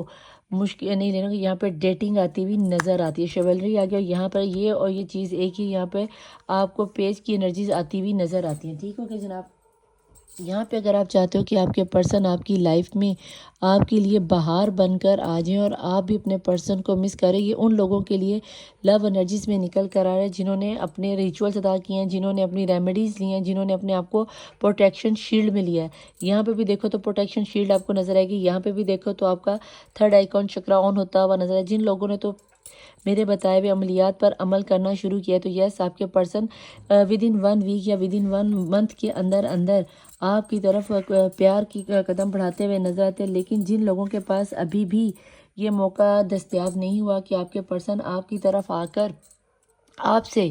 مشکل نہیں لینا. کہ یہاں پہ ڈیٹنگ آتی ہوئی نظر آتی ہے، شیولری آ گیا، اور یہاں پر یہ اور یہ چیز ایک ہی، یہاں پہ آپ کو پیج کی انرجیز آتی ہوئی نظر آتی ہیں. ٹھیک ہو گیا جناب؟ یہاں پہ اگر آپ چاہتے ہو کہ آپ کے پرسن آپ کی لائف میں آپ کے لیے بہار بن کر آ جائیں اور آپ بھی اپنے پرسن کو مس کریں، یہ ان لوگوں کے لیے لو انرجیز میں نکل کر آ رہے ہیں جنہوں نے اپنے ریچولز ادا کیے ہیں، جنہوں نے اپنی ریمیڈیز لی ہیں، جنہوں نے اپنے آپ کو پروٹیکشن شیلڈ میں لیا ہے. یہاں پہ بھی دیکھو تو پروٹیکشن شیلڈ آپ کو نظر آئے گی. یہاں پہ بھی دیکھو تو آپ کا تھرڈ آئیکن چکرا آن ہوتا ہوا نظر آئے. جن لوگوں نے تو میرے بتائے ہوئے عملیات پر عمل کرنا شروع کیا تو یس آپ کے پرسن ود ان 1 ویک یا ود ان 1 منتھ کے اندر اندر آپ کی طرف پیار کی قدم بڑھاتے ہوئے نظر آتے ہیں. لیکن جن لوگوں کے پاس ابھی بھی یہ موقع دستیاب نہیں ہوا کہ آپ کے پرسن آپ کی طرف آ کر آپ سے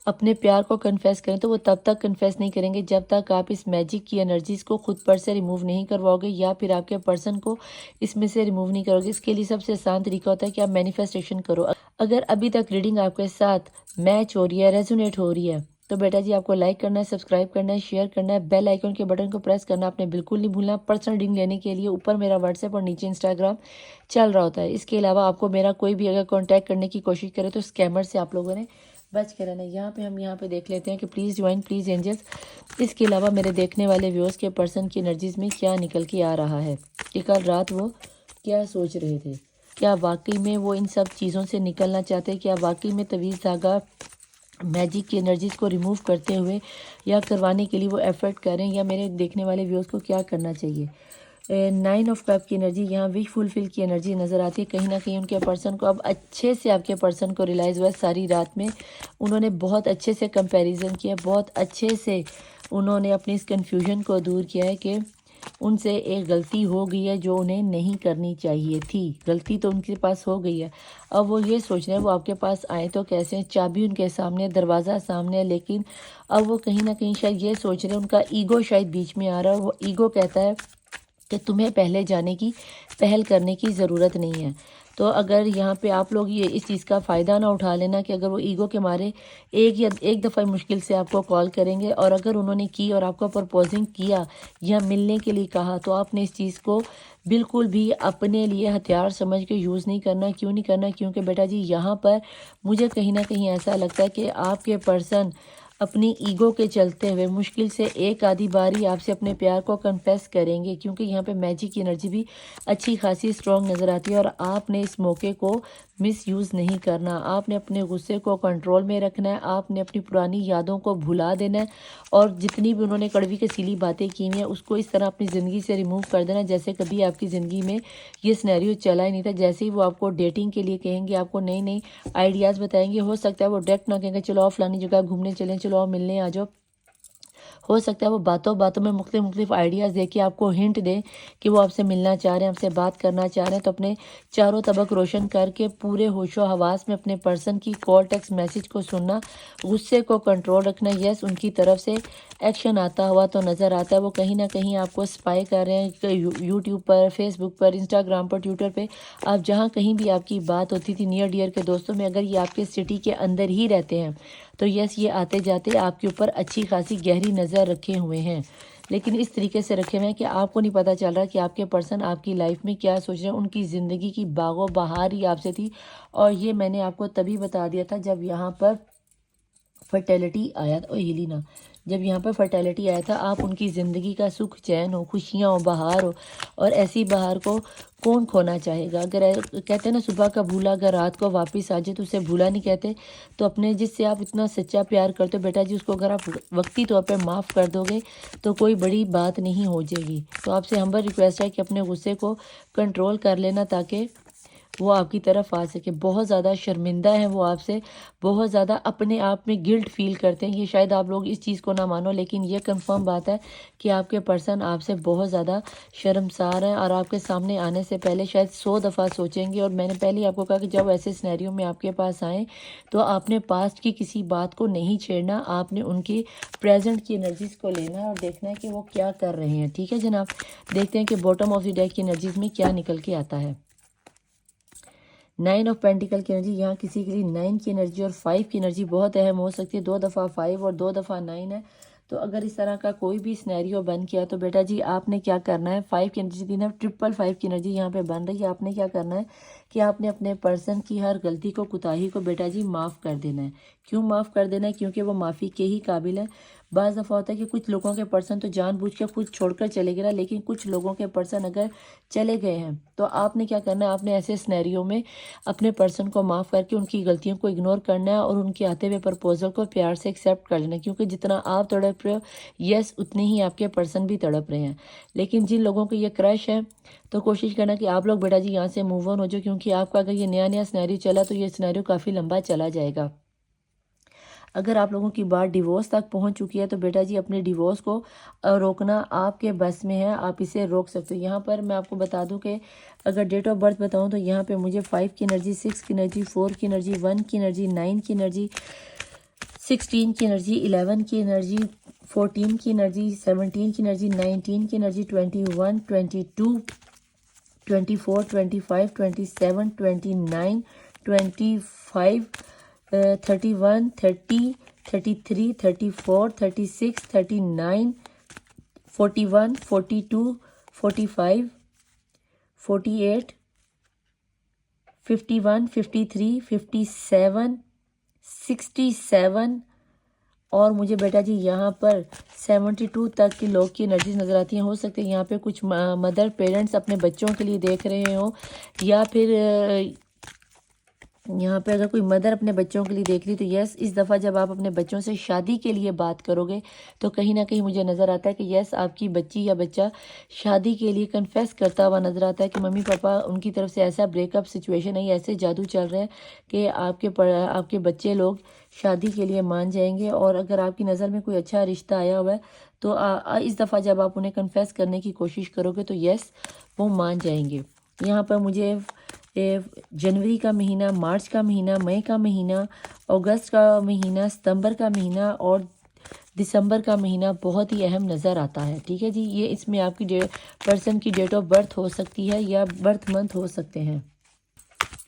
اپنے پیار کو کنفیس کریں، تو وہ تب تک کنفیس نہیں کریں گے جب تک آپ اس میجک کی انرجیز کو خود پر سے ریموو نہیں کرواؤ گے یا پھر آپ کے پرسن کو اس میں سے ریموو نہیں کرو گے. اس کے لیے سب سے آسان طریقہ ہوتا ہے کہ آپ مینیفیسٹیشن کرو. اگر ابھی تک ریڈنگ آپ کے ساتھ میچ ہو رہی ہے، ریزونیٹ ہو رہی ہے، تو بیٹا جی آپ کو لائک کرنا ہے، سبسکرائب کرنا ہے، شیئر کرنا ہے، بیل آئیکن کے بٹن کو پریس کرنا آپ نے بالکل نہیں بھولنا. پرسنل ریڈنگ لینے کے لیے اوپر میرا واٹس ایپ اور نیچے انسٹاگرام چل رہا ہوتا ہے. اس کے علاوہ آپ کو میرا کوئی بھی اگر کانٹیکٹ کرنے کی کوشش کرے تو اسکیمر سے آپ لوگوں نے بچ کے رہنا. یہاں پہ ہم دیکھ لیتے ہیں کہ پلیز ڈیوائن، پلیز اینجلز، اس کے علاوہ میرے دیکھنے والے ویورز کے پرسن کی انرجیز میں کیا نکل کے آ رہا ہے کہ کل رات وہ کیا سوچ رہے تھے. کیا واقعی میں وہ ان سب چیزوں سے نکلنا چاہتے ہیں؟ کیا واقعی میں طویل دھاگا میجک کی انرجیز کو ریموو کرتے ہوئے یا کروانے کے لیے وہ ایفرٹ کریں، یا میرے دیکھنے والے ویورز کو کیا کرنا چاہیے؟ 9 آف کپ کی انرجی، یہاں وش فلفل کی انرجی نظر آتی ہے. کہیں نہ کہیں ان کے پرسن کو اب اچھے سے آپ کے پرسن کو ریلائز ہوا ہے. ساری رات میں انہوں نے بہت اچھے سے کمپیریزن کیا، بہت اچھے سے انہوں نے اپنی اس کنفیوژن کو دور کیا ہے کہ ان سے ایک غلطی ہو گئی ہے جو انہیں نہیں کرنی چاہیے تھی. غلطی تو ان کے پاس ہو گئی ہے، اب وہ یہ سوچ رہے ہیں وہ آپ کے پاس آئیں تو کیسے ہیں. چابی ان کے سامنے، دروازہ سامنے ہے، لیکن اب وہ کہیں نہ کہیں شاید یہ سوچ رہے ہیں، ان کا ایگو شاید بیچ میں آ رہا ہے. وہ ایگو کہتا ہے کہ تمہیں پہلے جانے کی، پہل کرنے کی ضرورت نہیں ہے. تو اگر یہاں پہ آپ لوگ یہ اس چیز کا فائدہ نہ اٹھا لینا کہ اگر وہ ایگو کے مارے ایک دفعہ مشکل سے آپ کو کال کریں گے، اور اگر انہوں نے کی اور آپ کو پرپوزنگ کیا یا ملنے کے لیے کہا، تو آپ نے اس چیز کو بالکل بھی اپنے لیے ہتھیار سمجھ کے یوز نہیں کرنا۔ کیوں نہیں کرنا؟ کیونکہ بیٹا جی یہاں پر مجھے کہیں نہ کہیں ایسا لگتا ہے کہ آپ کے پرسن اپنی ایگو کے چلتے ہوئے مشکل سے ایک آدھی باری آپ سے اپنے پیار کو کنفیس کریں گے، کیونکہ یہاں پہ میجک کی انرجی بھی اچھی خاصی اسٹرانگ نظر آتی ہے، اور آپ نے اس موقع کو مس یوز نہیں کرنا۔ آپ نے اپنے غصے کو کنٹرول میں رکھنا ہے، آپ نے اپنی پرانی یادوں کو بھلا دینا ہے، اور جتنی بھی انہوں نے کڑوی کسیلی باتیں کی ہیں اس کو اس طرح اپنی زندگی سے ریموو کر دینا جیسے کبھی آپ کی زندگی میں یہ سینیریو چلا ہی نہیں تھا۔ جیسے ہی وہ آپ کو ڈیٹنگ کے لیے کہیں گے، آپ کو نئی نئی آئیڈیاز بتائیں گے، ہو سکتا ہے وہ ڈائریکٹ نہ کہیں گے چلو آپ فلانی جگہ گھومنے چلیں، چلو آپ ملنے آ جاؤ، ہو سکتا ہے وہ باتوں باتوں میں مختلف آئیڈیاز دے کے آپ کو ہنٹ دیں کہ وہ آپ سے ملنا چاہ رہے ہیں، آپ سے بات کرنا چاہ رہے ہیں۔ تو اپنے چاروں طبق روشن کر کے پورے ہوش و حواس میں اپنے پرسن کی کال ٹیکسٹ میسج کو سننا، غصے کو کنٹرول رکھنا۔ یس، ان کی طرف سے ایکشن آتا ہوا تو نظر آتا ہے، وہ کہیں نہ کہیں آپ کو اسپائی کر رہے ہیں کہ یوٹیوب پر، فیس بک پر، انسٹاگرام پر، ٹویٹر پہ، آپ جہاں کہیں بھی آپ کی بات ہوتی تھی نیئر ڈیئر کے دوستوں میں، اگر یہ آپ کے سٹی کے اندر ہی رہتے ہیں تو یس یہ آتے جاتے آپ کے اوپر اچھی خاصی گہری نظر رکھے ہوئے ہیں، لیکن اس طریقے سے رکھے ہوئے ہیں کہ آپ کو نہیں پتہ چل رہا کہ آپ کے پرسن آپ کی لائف میں کیا سوچ رہے ہیں۔ ان کی زندگی کی باغ و بہار ہی آپ سے تھی، اور یہ میں نے آپ کو تبھی بتا دیا تھا جب یہاں پر فرٹیلٹی آیا تھا، ہیلینا، جب یہاں پر فرٹیلٹی آیا تھا، آپ ان کی زندگی کا سکھ چین ہو، خوشیاں ہو، بہار ہو، اور ایسی بہار کو کون کھونا چاہے گا؟ اگر کہتے ہیں نا صبح کا بھولا اگر رات کو واپس آ جائے تو اسے بھولا نہیں کہتے۔ تو اپنے جس سے آپ اتنا سچا پیار کرتے ہو بیٹا جی، اس کو اگر آپ وقتی طور پہ معاف کر دو گے تو کوئی بڑی بات نہیں ہو جائے گی۔ تو آپ سے ہمبل ریکویسٹ ہے کہ اپنے غصے کو کنٹرول کر لینا تاکہ وہ آپ کی طرف آ سکے۔ بہت زیادہ شرمندہ ہیں وہ آپ سے، بہت زیادہ اپنے آپ میں گلٹ فیل کرتے ہیں۔ یہ شاید آپ لوگ اس چیز کو نہ مانو، لیکن یہ کنفرم بات ہے کہ آپ کے پرسن آپ سے بہت زیادہ شرمسار ہیں، اور آپ کے سامنے آنے سے پہلے شاید 100 دفعہ سوچیں گے۔ اور میں نے پہلے ہی آپ کو کہا کہ جب ایسے سینیریو میں آپ کے پاس آئیں تو آپ نے پاسٹ کی کسی بات کو نہیں چھیڑنا، آپ نے ان کی پریزنٹ کی انرجیز کو لینا ہے اور دیکھنا ہے کہ وہ کیا کر رہے ہیں۔ ٹھیک ہے جناب، دیکھتے ہیں کہ باٹم آف دی ڈیک کی انرجیز میں کیا نکل کے آتا ہے۔ 9 آف پینٹیکل کی انرجی، یہاں کسی کے لیے 9 کی انرجی اور 5 کی انرجی بہت اہم ہو سکتی ہے۔ 2 دفعہ 5 اور 2 دفعہ 9 ہے، تو اگر اس طرح کا کوئی بھی سینیریو بن کیا تو بیٹا جی آپ نے کیا کرنا ہے، 5 کی انرجی دینا، 555 کی انرجی یہاں پہ بن رہی ہے۔ آپ نے کیا کرنا ہے کہ آپ نے اپنے پرسن کی ہر غلطی کو، کوتاہی کو بیٹا جی معاف کر دینا ہے۔ کیوں معاف کر دینا ہے؟ کیونکہ وہ معافی کے ہی قابل ہے۔ بعض دفعہ ہوتا ہے کہ کچھ لوگوں کے پرسن تو جان بوجھ کے خود چھوڑ کر چلے گئے، لیکن کچھ لوگوں کے پرسن اگر چلے گئے ہیں تو آپ نے کیا کرنا ہے، آپ نے ایسے سینیریو میں اپنے پرسن کو معاف کر کے ان کی غلطیوں کو اگنور کرنا ہے، اور ان کے آتے ہوئے پرپوزل کو پیار سے ایکسیپٹ کر لینا ہے، کیونکہ جتنا آپ تڑپ رہے ہو یس اتنے ہی آپ کے پرسن بھی تڑپ رہے ہیں۔ لیکن جن لوگوں کو یہ کرش ہے تو کوشش کرنا کہ آپ لوگ بیٹا جی یہاں سے موو آن ہو جاؤ، کیونکہ آپ کا اگر یہ نیا سینیریو چلا تو یہ سینیریو کافی لمبا چلا جائے گا۔ اگر آپ لوگوں کی بات ڈیورس تک پہنچ چکی ہے تو بیٹا جی اپنے ڈیورس کو روکنا آپ کے بس میں ہے، آپ اسے روک سکتے ہو۔ یہاں پر میں آپ کو بتا دوں کہ اگر ڈیٹ آف برتھ بتاؤں تو یہاں پہ مجھے 5 کی انرجی، 6 کی انرجی، 4 کی انرجی، 1 کی انرجی، 9 کی انرجی، 16 کی انرجی، 11 کی انرجی، 14 کی انرجی، 17 کی انرجی، 19 کی انرجی، 21، 22، 24، 25، 27، 29، 25، 31، 30، 33، 34، 36، 39، 41، 42، 45، 48، 51، 53، 57، 67، اور مجھے بیٹا جی یہاں پر 72 تک کے لوگ کی انرجیز نظر آتی ہیں۔ ہو سکتے ہیں یہاں پہ کچھ مدر پیرنٹس اپنے بچوں کے لیے دیکھ رہے ہوں، یا پھر یہاں پہ اگر کوئی مدر اپنے بچوں کے لیے دیکھ رہی تو یس اس دفعہ جب آپ اپنے بچوں سے شادی کے لیے بات کرو گے تو کہیں نہ کہیں مجھے نظر آتا ہے کہ یس آپ کی بچی یا بچہ شادی کے لیے کنفیس کرتا ہوا نظر آتا ہے کہ ممی پاپا ان کی طرف سے ایسا بریک اپ سچویشن ہے، ایسے جادو چل رہے ہیں کہ آپ کے بچے لوگ شادی کے لیے مان جائیں گے۔ اور اگر آپ کی نظر میں کوئی اچھا رشتہ آیا ہوا ہے تو اس دفعہ جب آپ انہیں کنفیس کرنے کی کوشش کرو گے تو یس وہ مان جائیں گے۔ یہاں پر مجھے جنوری کا مہینہ، مارچ کا مہینہ، مئی کا مہینہ، اگست کا مہینہ، ستمبر کا مہینہ اور دسمبر کا مہینہ بہت ہی اہم نظر آتا ہے۔ ٹھیک ہے جی، یہ اس میں آپ کی پرسن کی ڈیٹ آف برتھ ہو سکتی ہے یا برتھ منتھ ہو سکتے ہیں۔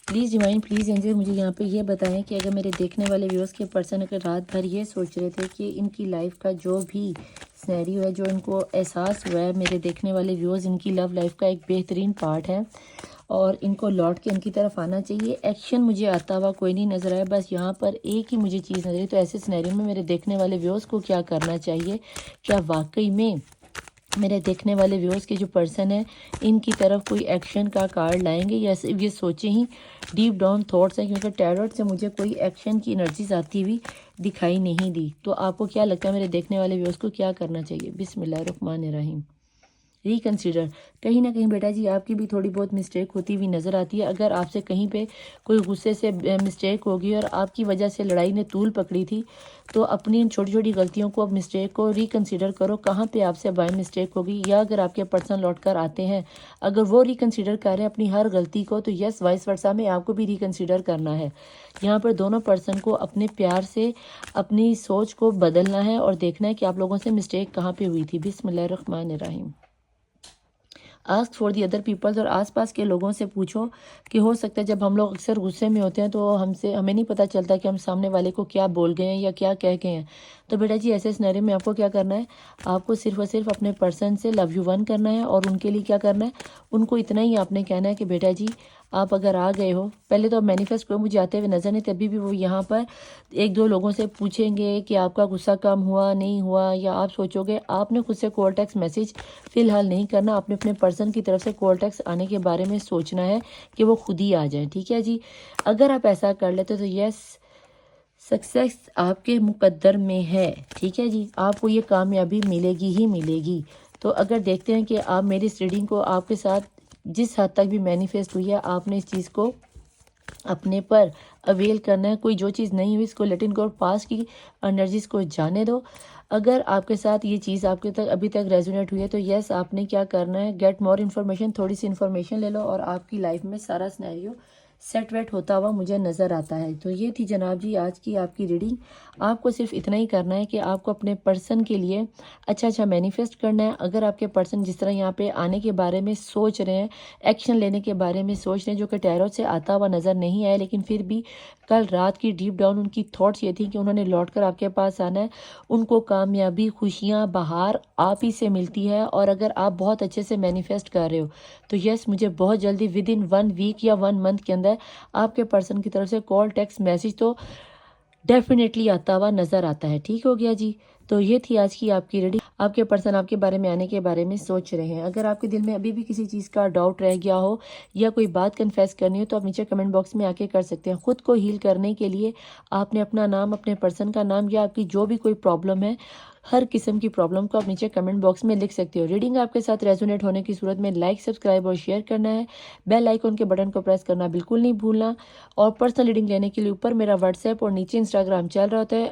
پلیز ڈیوائن، پلیز اینجل مجھے یہاں پہ یہ بتائیں کہ اگر میرے دیکھنے والے ویورز کے پرسن اگر رات بھر یہ سوچ رہے تھے کہ ان کی لائف کا جو بھی سینیریو ہے، جو ان کو احساس ہوا ہے، میرے دیکھنے والے ویورز ان کی لو لائف کا ایک بہترین پارٹ ہے اور ان کو لوٹ کے ان کی طرف آنا چاہیے، ایکشن مجھے آتا ہوا کوئی نہیں نظر آیا، بس یہاں پر ایک ہی مجھے چیز نظر آئی، تو ایسے سینیریو میں میرے دیکھنے والے ویورز کو کیا کرنا چاہیے؟ کیا واقعی میں میرے دیکھنے والے ویورز کے جو پرسن ہیں ان کی طرف کوئی ایکشن کا کارڈ لائیں گے، یا صرف یہ سوچیں ہی ڈیپ ڈاؤن تھاٹس ہیں؟ کیونکہ ٹیروٹ سے مجھے کوئی ایکشن کی انرجیز آتی ہوئی دکھائی نہیں دی۔ تو آپ کو کیا لگتا ہے میرے دیکھنے والے ویورز کو کیا کرنا چاہیے؟ بسم اللہ الرحمن الرحیم۔ ریکنسیڈر، کہیں نہ کہیں بیٹا جی آپ کی بھی تھوڑی بہت مسٹیک ہوتی ہوئی نظر آتی ہے۔ اگر آپ سے کہیں پہ کوئی غصے سے مسٹیک ہوگی اور آپ کی وجہ سے لڑائی نے طول پکڑی تھی، تو اپنی ان چھوٹی چھوٹی غلطیوں کو، اب مسٹیک کو ریکنسیڈر کرو، کہاں پہ آپ سے بائی مسٹیک ہوگی، یا اگر آپ کے پرسن لوٹ کر آتے ہیں اگر وہ ریکنسیڈر کر رہے ہیں اپنی ہر غلطی کو، تو یس وائس ورسا میں آپ کو بھی ریکنسیڈر کرنا ہے۔ یہاں پر دونوں پرسن کو اپنے پیار سے اپنی سوچ کو بدلنا ہے اور دیکھنا ہے کہ آپ لوگوں سے مسٹیک کہاں پہ ہوئی تھی۔ بسم اللہ الرحمن الرحیم۔ Ask for the other peoples, اور آس پاس کے لوگوں سے پوچھو کہ ہو سکتا ہے جب ہم لوگ اکثر غصے میں ہوتے ہیں تو ہمیں نہیں پتہ چلتا کہ ہم سامنے والے کو کیا بول گئے ہیں یا کیا کہہ گئے ہیں۔ تو بیٹا جی ایسے سنیریو میں آپ کو کیا کرنا ہے؟ آپ کو صرف اور صرف اپنے پرسن سے لو یو ون کرنا ہے، اور ان کے لیے کیا کرنا ہے؟ ان کو اتنا ہی آپ نے کہنا ہے کہ بیٹا جی آپ اگر آ گئے ہو، پہلے تو اب مینیفیسٹ کرو، مجھے آتے ہوئے نظر نہیں، تبھی بھی وہ یہاں پر ایک دو لوگوں سے پوچھیں گے کہ آپ کا غصہ کم ہوا نہیں ہوا، یا آپ سوچو گے، آپ نے خود سے کال ٹیکسٹ میسج فی الحال نہیں کرنا، آپ نے اپنے پرسن کی طرف سے کال ٹیکسٹ آنے کے بارے میں سوچنا ہے کہ وہ خود ہی آ جائیں، ٹھیک ہے جی؟ اگر آپ ایسا کر لیتے تو یس سکسیس آپ کے مقدر میں ہے، ٹھیک ہے جی؟ آپ کو یہ کامیابی ملے گی ہی ملے گی۔ تو اگر دیکھتے ہیں کہ آپ میری اس ریڈنگ کو آپ کے ساتھ جس حد تک بھی مینیفیسٹ ہوئی ہے، آپ نے اس چیز کو اپنے پر اویل کرنا ہے، کوئی جو چیز نہیں ہوئی اس کو لیٹ گو، پاس کی انرجیز کو جانے دو۔ اگر آپ کے ساتھ یہ چیز آپ کے تک ابھی تک ریزونیٹ ہوئی ہے تو یس آپ نے کیا کرنا ہے؟ گیٹ مور انفارمیشن، تھوڑی سی انفارمیشن لے لو اور آپ کی لائف میں سارا سینیریو سیٹ ویٹ ہوتا ہوا مجھے نظر آتا ہے۔ تو یہ تھی جناب جی آج کی آپ کی ریڈنگ۔ آپ کو صرف اتنا ہی کرنا ہے کہ آپ کو اپنے پرسن کے لیے اچھا مینیفیسٹ کرنا ہے۔ اگر آپ کے پرسن جس طرح یہاں پہ آنے کے بارے میں سوچ رہے ہیں، ایکشن لینے کے بارے میں سوچ رہے ہیں، جو کہ ٹیروٹ سے آتا ہوا نظر نہیں آیا، لیکن پھر بھی کل رات کی ڈیپ ڈاؤن ان کی تھاٹس یہ تھی کہ انہوں نے لوٹ کر آپ کے پاس آنا ہے، ان کو کامیابی، خوشیاں، بہار آپ ہی سے ملتی ہے۔ اور اگر آپ بہت اچھے سے مینیفیسٹ کر رہے ہو تو یس مجھے بہت جلدی ود ان 1 ویک یا 1 منتھ کے اندر آپ کے پرسن کی طرف سے کال ٹیکسٹ میسج تو ڈیفینیٹلی آتا ہوا نظر آتا ہے۔ ٹھیک ہو گیا جی؟ تو یہ تھی آج کی آپ کی ریڈنگ۔ آپ کے پرسن آپ کے بارے میں آنے کے بارے میں سوچ رہے ہیں۔ اگر آپ کے دل میں ابھی بھی کسی چیز کا ڈاؤٹ رہ گیا ہو یا کوئی بات کنفیس کرنی ہو تو آپ نیچے کمنٹ باکس میں آ کے کر سکتے ہیں۔ خود کو ہیل کرنے کے لیے آپ نے اپنا نام، اپنے پرسن کا نام، یا آپ کی جو بھی کوئی پرابلم ہے، ہر قسم کی پرابلم کو آپ نیچے کمنٹ باکس میں لکھ سکتے ہو۔ ریڈنگ آپ کے ساتھ ریزونیٹ ہونے کی صورت میں لائک، سبسکرائب اور شیئر کرنا ہے۔ بیل آئیکن کے بٹن کو پریس کرنا بالکل نہیں بھولنا۔ اور پرسنل ریڈنگ لینے کے لیے اوپر میرا واٹس ایپ اور نیچے انسٹاگرام چل رہا ہوتا ہے۔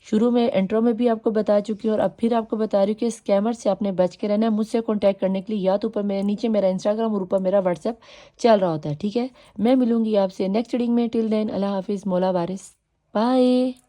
شروع میں انٹرو میں بھی آپ کو بتا چکی ہوں اور اب پھر آپ کو بتا رہی ہوں کہ اسکیمر سے آپ نے بچ کے رہنا ہے۔ مجھ سے کانٹیکٹ کرنے کے لیے یا تو اوپر نیچے میرا انسٹاگرام اور اوپر میرا واٹس ایپ چل رہا ہوتا ہے، ٹھیک ہے؟ میں ملوں گی آپ سے نیکسٹ ریڈنگ میں۔ ٹل دین اللہ حافظ، مولا وارث، بائے۔